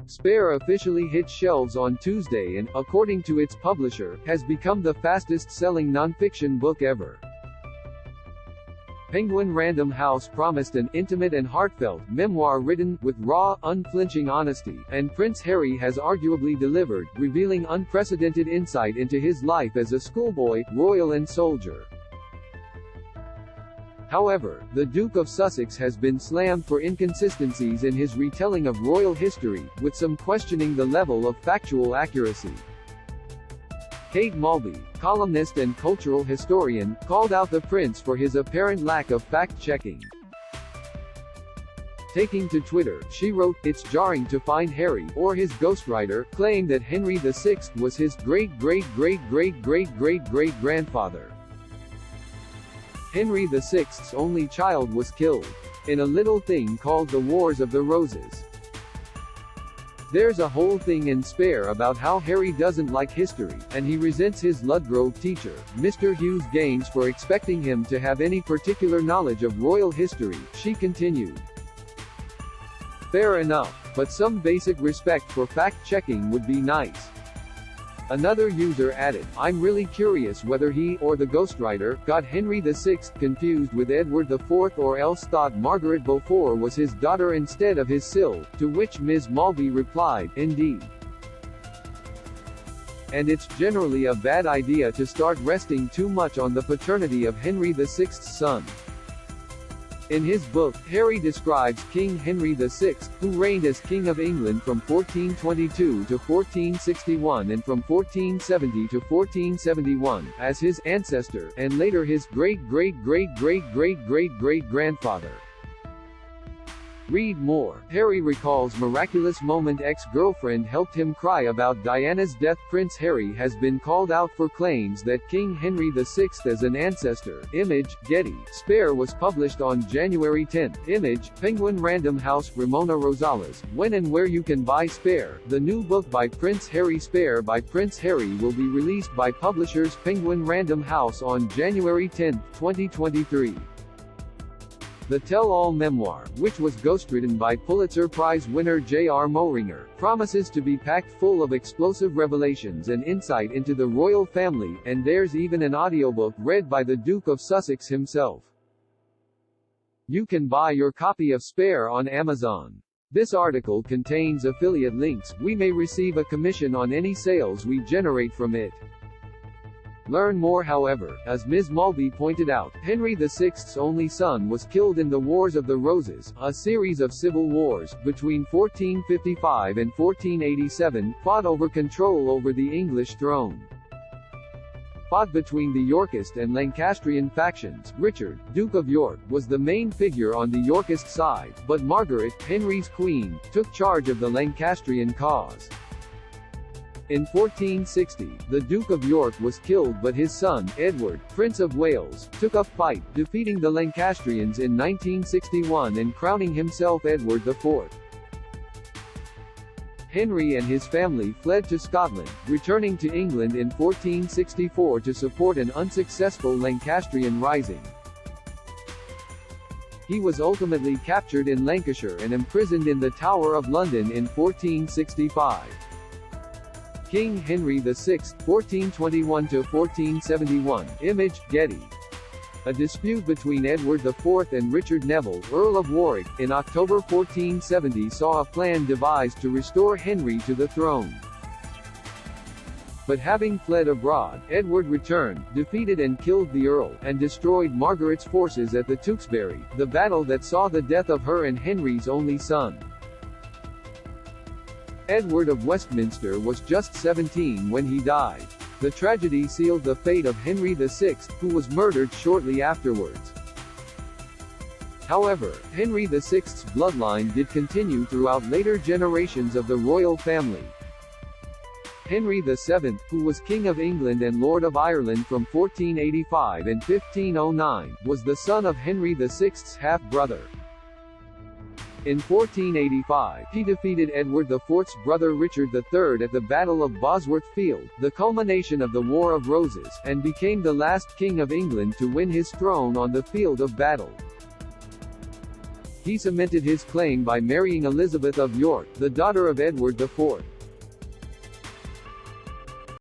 Spare officially hit shelves on Tuesday and, according to its publisher, has become the fastest-selling nonfiction book ever. Penguin Random House promised an intimate and heartfelt memoir written with raw, unflinching honesty, and Prince Harry has arguably delivered, revealing unprecedented insight into his life as a schoolboy, royal and soldier. However, the Duke of Sussex has been slammed for inconsistencies in his retelling of royal history, with some questioning the level of factual accuracy. Kate Mulvey, columnist and cultural historian, called out the prince for his apparent lack of fact-checking. Taking to Twitter, she wrote, "It's jarring to find Harry, or his ghostwriter, claim that Henry VI was his great-great-great-great-great-great-great-grandfather. Henry VI's only child was killed in a little thing called the Wars of the Roses. There's a whole thing in Spare about how Harry doesn't like history, and he resents his Ludgrove teacher, Mr. Hughes Gaines, for expecting him to have any particular knowledge of royal history," she continued. Fair enough, but some basic respect for fact-checking would be nice. Another user added, "I'm really curious whether he, or the ghostwriter, got Henry VI confused with Edward IV or else thought Margaret Beaufort was his daughter instead of his Syl," to which Ms. Mulvey replied, "Indeed. And it's generally a bad idea to start resting too much on the paternity of Henry VI's son." In his book, Harry describes King Henry VI, who reigned as King of England from 1422 to 1461 and from 1470 to 1471, as his ancestor, and later his great-great-great-great-great-great-great-grandfather. Read more. Harry recalls miraculous moment ex-girlfriend helped him cry about Diana's death. Prince Harry has been called out for claims that King Henry VI is an ancestor. Image, Getty. Spare was published on January 10. Image, Penguin Random House. Ramona Rosales. When and where you can buy Spare, the new book by Prince Harry. Spare by Prince Harry will be released by publishers Penguin Random House on January 10, 2023. The tell-all memoir, which was ghostwritten by Pulitzer Prize winner J.R. Moehringer, promises to be packed full of explosive revelations and insight into the royal family, and there's even an audiobook read by the Duke of Sussex himself. You can buy your copy of Spare on Amazon. This article contains affiliate links. We may receive a commission on any sales we generate from it. Learn more. However, as Ms. Mulvey pointed out, Henry VI's only son was killed in the Wars of the Roses, a series of civil wars, between 1455 and 1487, fought over control over the English throne. Fought between the Yorkist and Lancastrian factions. Richard, Duke of York, was the main figure on the Yorkist side, but Margaret, Henry's queen, took charge of the Lancastrian cause. In 1460, the Duke of York was killed, but his son, Edward, Prince of Wales, took up fight, defeating the Lancastrians in 1961 and crowning himself Edward IV. Henry and his family fled to Scotland, returning to England in 1464 to support an unsuccessful Lancastrian rising. He was ultimately captured in Lancashire and imprisoned in the Tower of London in 1465. King Henry VI, 1421–1471. Image, Getty. A dispute between Edward IV and Richard Neville, Earl of Warwick, in October 1470 saw a plan devised to restore Henry to the throne. But having fled abroad, Edward returned, defeated and killed the Earl, and destroyed Margaret's forces at the Tewkesbury, the battle that saw the death of her and Henry's only son. Edward of Westminster was just 17 when he died. The tragedy sealed the fate of Henry VI, who was murdered shortly afterwards. However, Henry VI's bloodline did continue throughout later generations of the royal family. Henry VII, who was King of England and Lord of Ireland from 1485 and 1509, was the son of Henry VI's half-brother. In 1485, he defeated Edward IV's brother Richard III at the Battle of Bosworth Field, the culmination of the War of Roses, and became the last king of England to win his throne on the field of battle. He cemented his claim by marrying Elizabeth of York, the daughter of Edward IV.